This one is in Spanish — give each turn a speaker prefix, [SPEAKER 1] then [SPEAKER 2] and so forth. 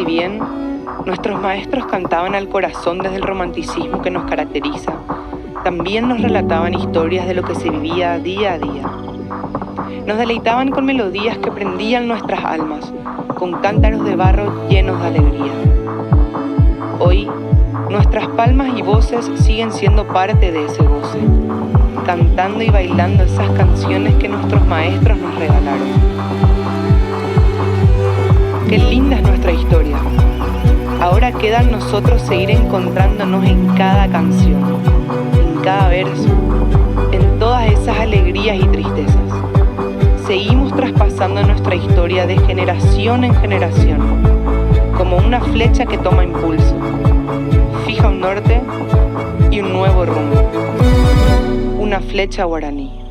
[SPEAKER 1] si bien nuestros maestros cantaban al corazón desde el romanticismo que nos caracteriza, también nos relataban historias de lo que se vivía día a día. Nos deleitaban con melodías que prendían nuestras almas, con cántaros de barro llenos de alegría. Hoy, nuestras palmas y voces siguen siendo parte de ese goce, cantando y bailando esas canciones que nuestros maestros nos regalaron. Qué linda es nuestra historia. Ahora queda en nosotros seguir encontrándonos en cada canción, en cada verso, en todas esas alegrías y tristezas. Seguimos traspasando nuestra historia de generación en generación, como una flecha que toma impulso, fija un norte y un nuevo rumbo. Una flecha guaraní.